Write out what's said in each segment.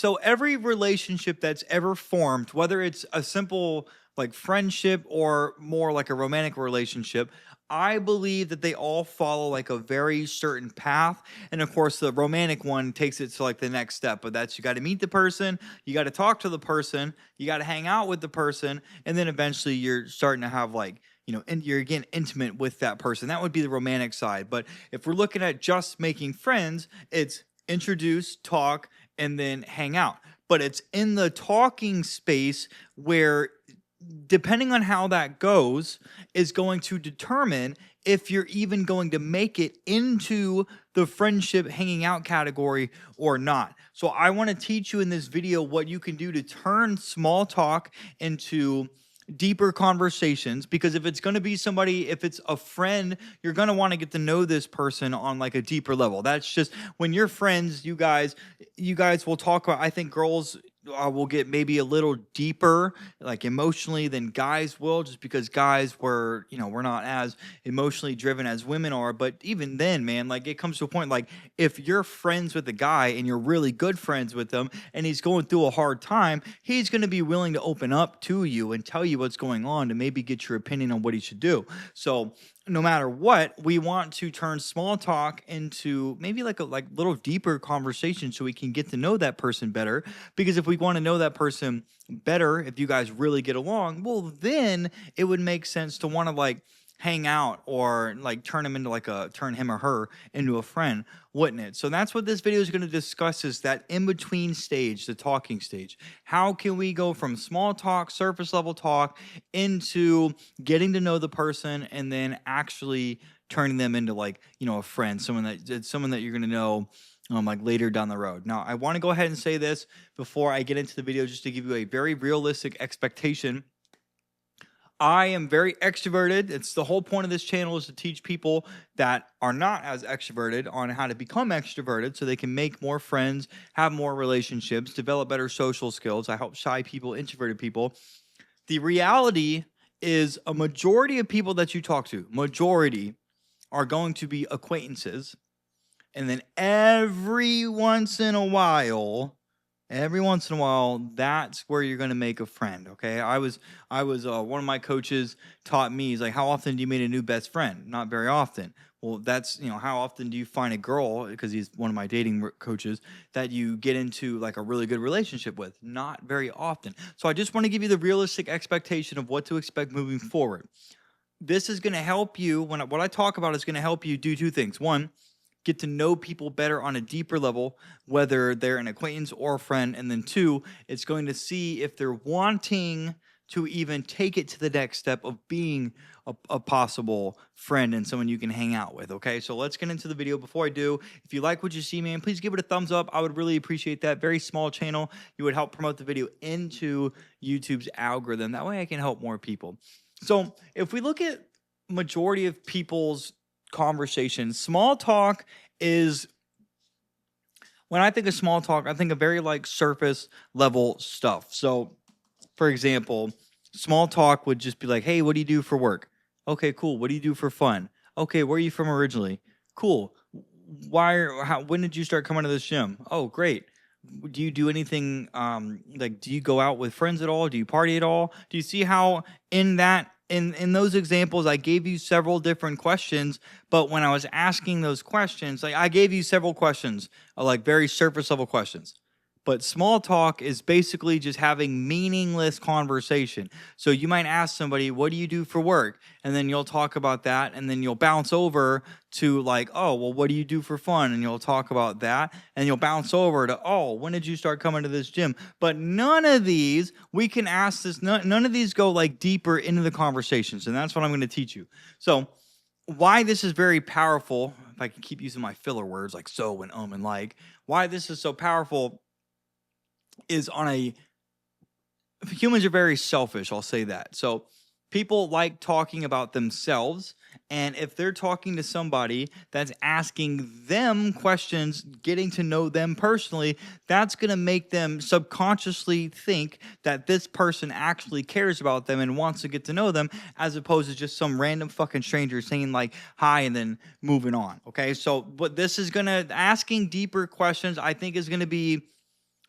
So every relationship that's ever formed, whether it's a simple like friendship or more like a romantic relationship, I believe that they all follow like a very certain path. And of course, the romantic one takes it to like the next step. But that's you got to meet the person, you got to talk to the person, you got to hang out with the person, and then eventually you're starting to have like and you're again intimate with that person. That would be the romantic side. But if we're looking at just making friends, it's introduce, talk, and then hang out. But it's in the talking space where, depending on how that goes, is going to determine if you're even going to make it into the friendship hanging out category or not. So I want to teach you in this video what you can do to turn small talk into deeper conversations, because if it's going to be somebody, if it's a friend, you're going to want to get to know this person on like a deeper level. That's just when you're friends, you guys will talk about, I think girls will get maybe a little deeper like emotionally than guys will, just because guys we're not as emotionally driven as women are. But even then, man, like it comes to a point, like if you're friends with a guy and you're really good friends with him and he's going through a hard time, he's going to be willing to open up to you and tell you what's going on to maybe get your opinion on what he should do. So no matter what, we want to turn small talk into maybe like a little deeper conversation so we can get to know that person better. Because if we want to know that person better, if you guys really get along, well, then it would make sense to want to like hang out or like turn him or her into a friend, wouldn't it? So that's what this video is going to discuss, is that in between stage, the talking stage. How can we go from small talk, surface level talk, into getting to know the person and then actually turning them into like a friend, someone that you're going to know like later down the road. Now I want to go ahead and say this before I get into the video, just to give you a very realistic expectation. I am very extroverted. It's the whole point of this channel, is to teach people that are not as extroverted on how to become extroverted so they can make more friends, have more relationships, develop better social skills. I help shy people, introverted people. The reality is a majority of people that you talk to, majority, are going to be acquaintances. And then every once in a while, that's where you're going to make a friend. Okay. One of my coaches taught me, he's like, how often do you meet a new best friend? Not very often. Well, that's, how often do you find a girl, because he's one of my dating coaches, that you get into like a really good relationship with? Not very often. So I just want to give you the realistic expectation of what to expect moving forward. This is going to help you. What I talk about is going to help you do two things. One, get to know people better on a deeper level, whether they're an acquaintance or a friend. And then two, it's going to see if they're wanting to even take it to the next step of being a possible friend and someone you can hang out with. Okay, so let's get into the video. Before I do, if you like what you see, man, please give it a thumbs up. I would really appreciate that. Very small channel. You would help promote the video into YouTube's algorithm. That way I can help more people. So if we look at majority of people's conversation, small talk is, when I think of small talk, I think of very like surface level stuff. So for example, small talk would just be like, hey, what do you do for work? Okay, cool. What do you do for fun? Okay, where are you from originally? Cool. When did you start coming to this gym? Oh, great. Do you do anything like, do you go out with friends at all? Do you party at all? Do you see how in those examples I gave you several different questions, but when I was asking those questions, like I gave you several questions, like very surface level questions. But small talk is basically just having meaningless conversation. So you might ask somebody, what do you do for work? And then you'll talk about that. And then you'll bounce over to like, oh, well, what do you do for fun? And you'll talk about that. And you'll bounce over to, oh, when did you start coming to this gym? But none of these, we can ask this, none of these go like deeper into the conversations. And that's what I'm going to teach you. So why this is very powerful, if I can keep using my filler words like so and like, why this is so powerful is humans are very selfish, I'll say that. So people like talking about themselves, and if they're talking to somebody that's asking them questions, getting to know them personally, that's going to make them subconsciously think that this person actually cares about them and wants to get to know them, as opposed to just some random fucking stranger saying like hi and then moving on. Okay, so what this is going to, asking deeper questions, I think, is going to be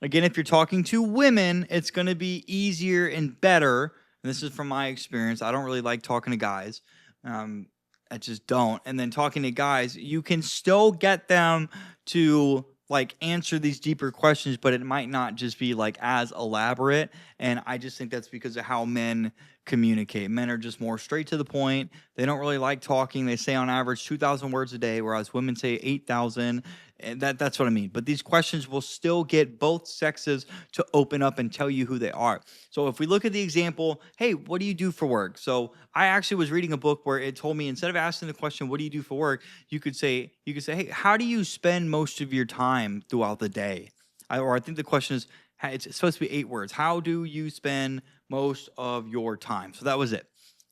Again, if you're talking to women, it's going to be easier and better. And this is from my experience. I don't really like talking to guys. Um, I just don't. And then talking to guys, you can still get them to like answer these deeper questions, but it might not just be like as elaborate. And I just think that's because of how men communicate. Men are just more straight to the point. They don't really like talking. They say on average 2,000 words a day, whereas women say 8,000. And that's what I mean. But these questions will still get both sexes to open up and tell you who they are. So if we look at the example, hey, what do you do for work? So I actually was reading a book where it told me instead of asking the question, what do you do for work? You could say, hey, how do you spend most of your time throughout the day? Or I think the question is, it's supposed to be 8 words. How do you spend most of your time? So that was it.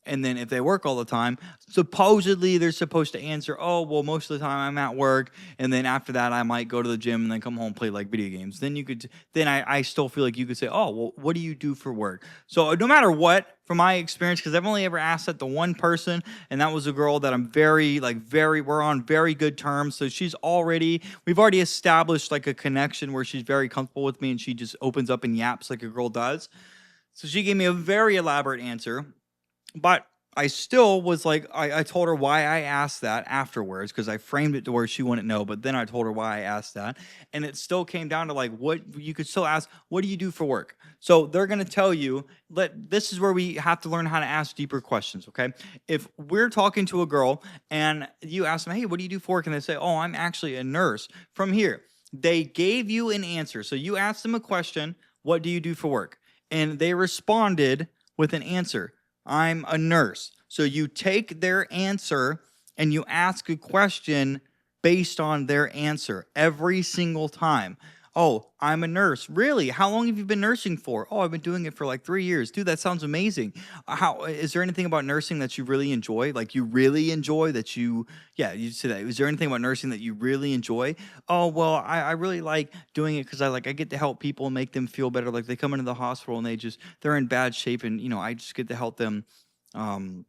And then if they work all the time, supposedly they're supposed to answer, oh, well, most of the time I'm at work. And then after that, I might go to the gym and then come home and play like video games. Then I still feel like you could say, oh, well, what do you do for work? So no matter what, from my experience, because I've only ever asked that to one person, and that was a girl that I'm we're on very good terms. So we've already established like a connection where she's very comfortable with me and she just opens up and yaps like a girl does. So she gave me a very elaborate answer. But I still was like, I told her why I asked that afterwards because I framed it to where she wouldn't know. But then I told her why I asked that. And it still came down to like, what you could still ask, what do you do for work? So they're going to tell you, this is where we have to learn how to ask deeper questions. Okay. If we're talking to a girl and you ask them, hey, what do you do for work? And they say, oh, I'm actually a nurse. From here, they gave you an answer. So you asked them a question, what do you do for work? And they responded with an answer. I'm a nurse. So you take their answer and you ask a question based on their answer every single time. Oh, I'm a nurse. Really? How long have you been nursing for? Oh, I've been doing it for like 3 years. Dude, that sounds amazing. How is there anything about nursing that you really enjoy? Like you really enjoy that yeah, you say that. Is there anything about nursing that you really enjoy? Oh, well, I really like doing it because I get to help people and make them feel better. Like they come into the hospital and they're in bad shape and I just get to help them um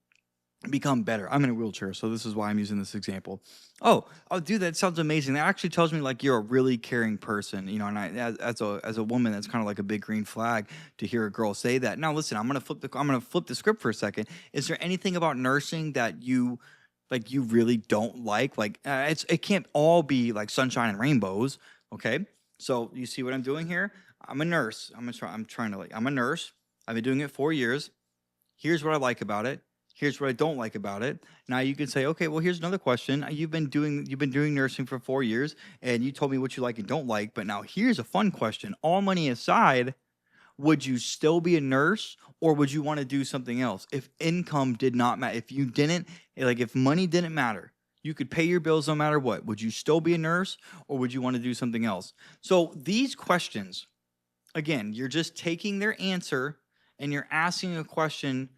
become better. I'm in a wheelchair, so this is why I'm using this example. Oh, dude, that sounds amazing. That actually tells me like you're a really caring person, and as a woman, that's kind of like a big green flag to hear a girl say that. Now, listen, I'm gonna flip the script for a second. Is there anything about nursing that you really don't like? It can't all be like sunshine and rainbows, okay? So you see what I'm doing here? I'm a nurse. I'm a nurse. I've been doing it 4 years. Here's what I like about it. Here's what I don't like about it. Now you can say, okay, well, here's another question. You've been doing nursing for 4 years, and you told me what you like and don't like. But now here's a fun question. All money aside, would you still be a nurse, or would you want to do something else? If income did not matter, if money didn't matter, you could pay your bills no matter what. Would you still be a nurse, or would you want to do something else? So these questions, again, you're just taking their answer and you're asking a question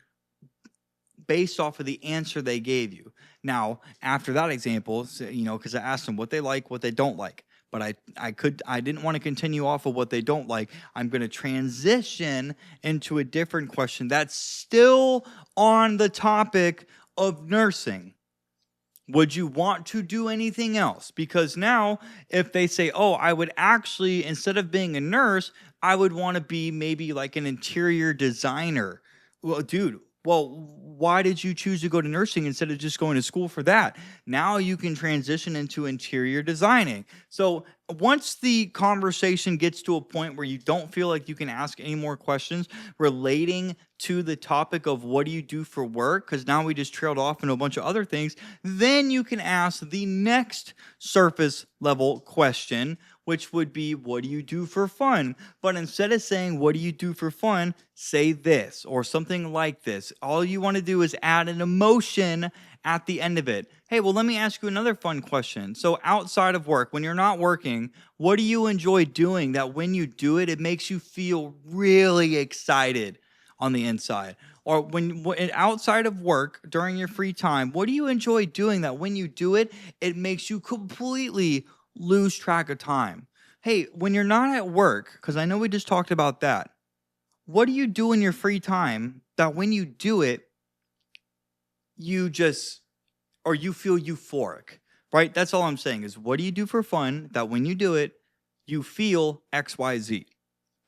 based off of the answer they gave you. Now, after that example, because I asked them what they like, what they don't like, but I didn't want to continue off of what they don't like. I'm going to transition into a different question that's still on the topic of nursing. Would you want to do anything else? Because now, if they say, oh, I would actually, instead of being a nurse, I would want to be maybe like an interior designer. Well, dude, why did you choose to go to nursing instead of just going to school for that? Now you can transition into interior designing. So once the conversation gets to a point where you don't feel like you can ask any more questions relating to the topic of what do you do for work, because now we just trailed off into a bunch of other things, then you can ask the next surface level question, which would be, what do you do for fun? But instead of saying, what do you do for fun, say this or something like this. All you want to do is add an emotion at the end of it. Hey, well, let me ask you another fun question. So outside of work, when you're not working, what do you enjoy doing that when you do it, it makes you feel really excited on the inside? Or when outside of work, during your free time, what do you enjoy doing that when you do it, it makes you completely lose track of time? Hey, when you're not at work, because I know we just talked about that, what do you do in your free time that when you do it, you feel euphoric, right? That's all I'm saying is, what do you do for fun that when you do it, You feel XYZ.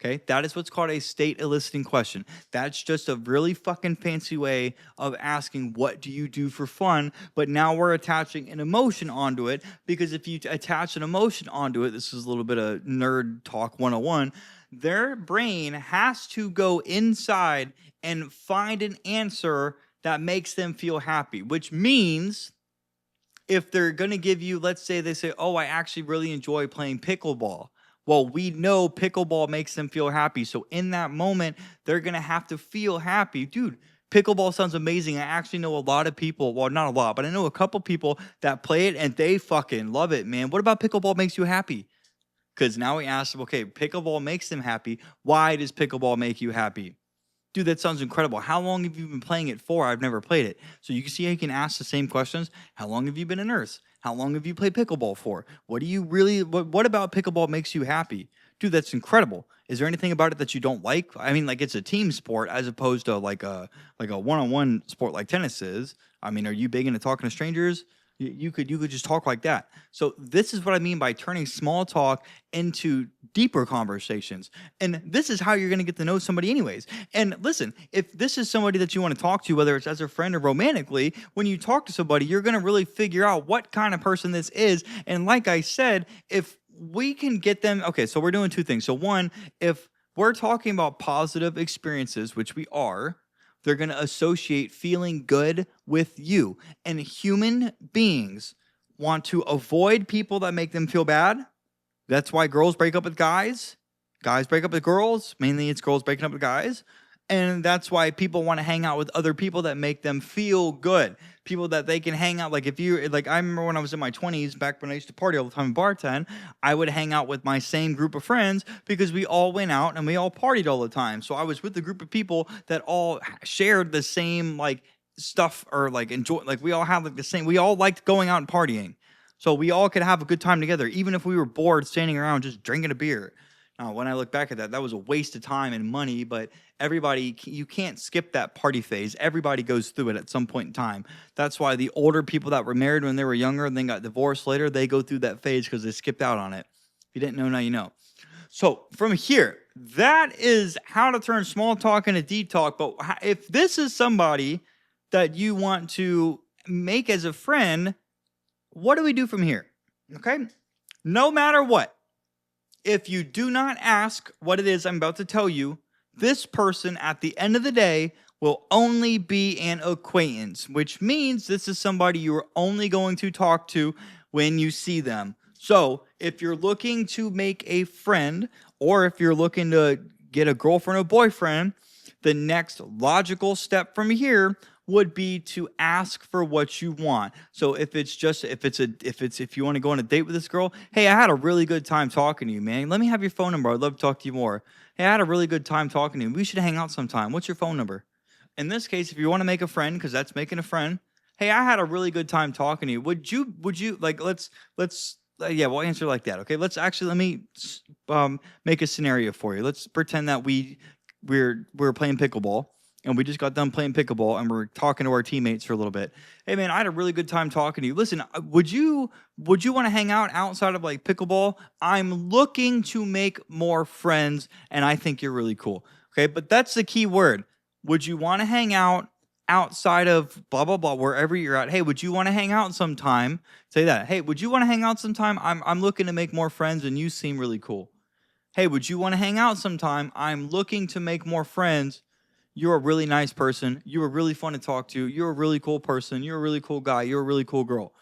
Okay, that is what's called a state eliciting question. That's just a really fucking fancy way of asking, what do you do for fun? But now we're attaching an emotion onto it, because if you attach an emotion onto it, this is a little bit of nerd talk 101. Their brain has to go inside and find an answer that makes them feel happy, which means if they're going to give you, let's say they say, oh, I actually really enjoy playing pickleball. Well, we know pickleball makes them feel happy. So in that moment, they're going to have to feel happy. Dude, pickleball sounds amazing. I actually know a lot of people, well, not a lot, but I know a couple people that play it and they fucking love it, man. What about pickleball makes you happy? Because now we ask them, okay, pickleball makes them happy. Why does pickleball make you happy? Dude, that sounds incredible. How long have you been playing it for? I've never played it. So you can see how you can ask the same questions. How long have you been a nurse? How long have you played pickleball for? What do you really, what about pickleball makes you happy? Dude, that's incredible. Is there anything about it that you don't like? I mean, like, it's a team sport as opposed to like a one-on-one sport like tennis is. I mean, are you big into talking to strangers? You could just talk like that. So this is what I mean by turning small talk into deeper conversations. And this is how you're going to get to know somebody anyways. And listen, if this is somebody that you want to talk to, whether it's as a friend or romantically, when you talk to somebody, you're going to really figure out what kind of person this is. And like I said, if we can get them, okay, so we're doing two things. So one, if we're talking about positive experiences, which we are, they're going to associate feeling good with you. And human beings want to avoid people that make them feel bad. That's why girls break up with guys. Guys break up with girls. Mainly it's girls breaking up with guys. And that's why people want to hang out with other people that make them feel good. People that they can hang out. Like if you, like I remember when I was in my 20s, back when I used to party all the time and bartend, I would hang out with my same group of friends because we all went out and we all partied all the time. So I was with a group of people that all shared the same like stuff, or like enjoy, like we all had like the same, we all liked going out and partying. So we all could have a good time together, even if we were bored standing around just drinking a beer. Now, when I look back at that, that was a waste of time and money, but everybody, you can't skip that party phase. Everybody goes through it at some point in time. That's why the older people that were married when they were younger and then got divorced later, they go through that phase because they skipped out on it. If you didn't know, now you know. So from here, that is how to turn small talk into deep talk. But if this is somebody that you want to make as a friend, what do we do from here? Okay? No matter what, if you do not ask what it is I'm about to tell you, this person at the end of the day will only be an acquaintance, which means this is somebody you're only going to talk to when you see them. So if you're looking to make a friend, or if you're looking to get a girlfriend or boyfriend, the next logical step from here would be to ask for what you want. So if you want to go on a date with this girl, hey, I had a really good time talking to you, man. Let me have your phone number. I'd love to talk to you more. Hey, I had a really good time talking to you. We should hang out sometime. What's your phone number? In this case, if you want to make a friend, because that's making a friend, hey, I had a really good time talking to you. Would you like, yeah, we'll answer like that. Okay, let me make a scenario for you. Let's pretend that we're playing pickleball. And we just got done playing pickleball and we're talking to our teammates for a little bit. Hey man, I had a really good time talking to you. Listen, would you want to hang out outside of like pickleball? I'm looking to make more friends and I think you're really cool. Okay, but that's the key word. Would you want to hang out outside of blah, blah, blah, wherever you're at? Hey, would you want to hang out sometime? Say that. Hey, would you want to hang out sometime? I'm looking to make more friends and you seem really cool. Hey, would you want to hang out sometime? I'm looking to make more friends. You're a really nice person. You were really fun to talk to. You're a really cool person. You're a really cool guy. You're a really cool girl.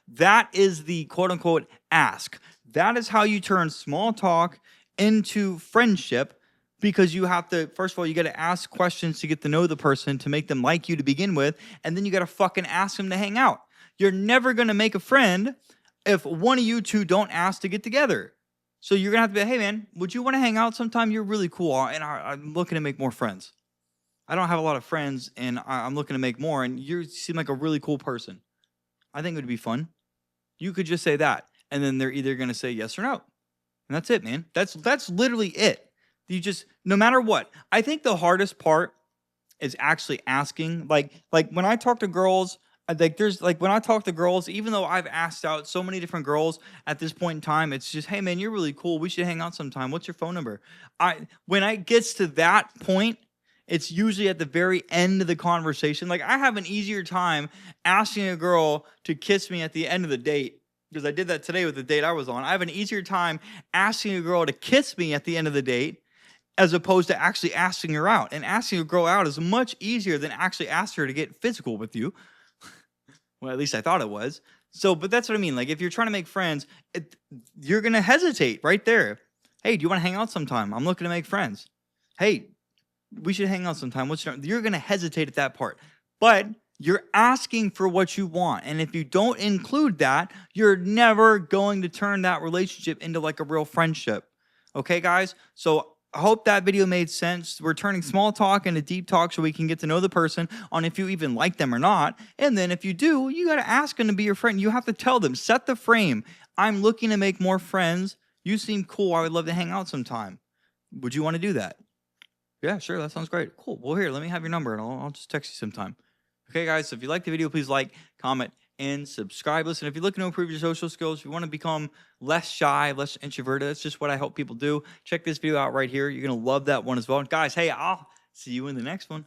That is the quote unquote ask. That is how you turn small talk into friendship, because you have to, first of all, you got to ask questions to get to know the person, to make them like you to begin with. And then you got to fucking ask them to hang out. You're never going to make a friend if one of you two don't ask to get together. So you're going to have to be, hey man, would you want to hang out sometime? You're really cool. And I'm looking to make more friends. I don't have a lot of friends, and I'm looking to make more, and you seem like a really cool person. I think it would be fun. You could just say that, and then they're either going to say yes or no. And that's it, man. That's literally it. You just, no matter what. I think the hardest part is actually asking. Like when I talk to girls, Like there's like when I talk to girls, even though I've asked out so many different girls at this point in time, it's just, hey man, you're really cool. We should hang out sometime. What's your phone number? When I gets to that point, it's usually at the very end of the conversation. Like I have an easier time asking a girl to kiss me at the end of the date because I did that today with the date I was on. I have an easier time asking a girl to kiss me at the end of the date as opposed to actually asking her out. And asking a girl out is much easier than actually asking her to get physical with you. Well, at least I thought it was. So, but that's what I mean. Like, if you're trying to make friends, you're going to hesitate right there. Hey, do you want to hang out sometime? I'm looking to make friends. Hey, we should hang out sometime. You're going to hesitate at that part. But you're asking for what you want. And if you don't include that, you're never going to turn that relationship into like a real friendship. Okay, guys? So I hope that video made sense. We're turning small talk into deep talk so we can get to know the person on if you even like them or not. And then if you do, you got to ask them to be your friend. You have to tell them, set the frame. I'm looking to make more friends. You seem cool. I would love to hang out sometime. Would you want to do that? Yeah, sure. That sounds great. Cool. Well, here, let me have your number and I'll just text you sometime. Okay, guys. So if you like the video, please like, comment, and subscribe. Listen, if you're looking to improve your social skills, if you want to become less shy, less introverted, that's just what I help people do. Check this video out right here. You're going to love that one as well. And guys, hey, I'll see you in the next one.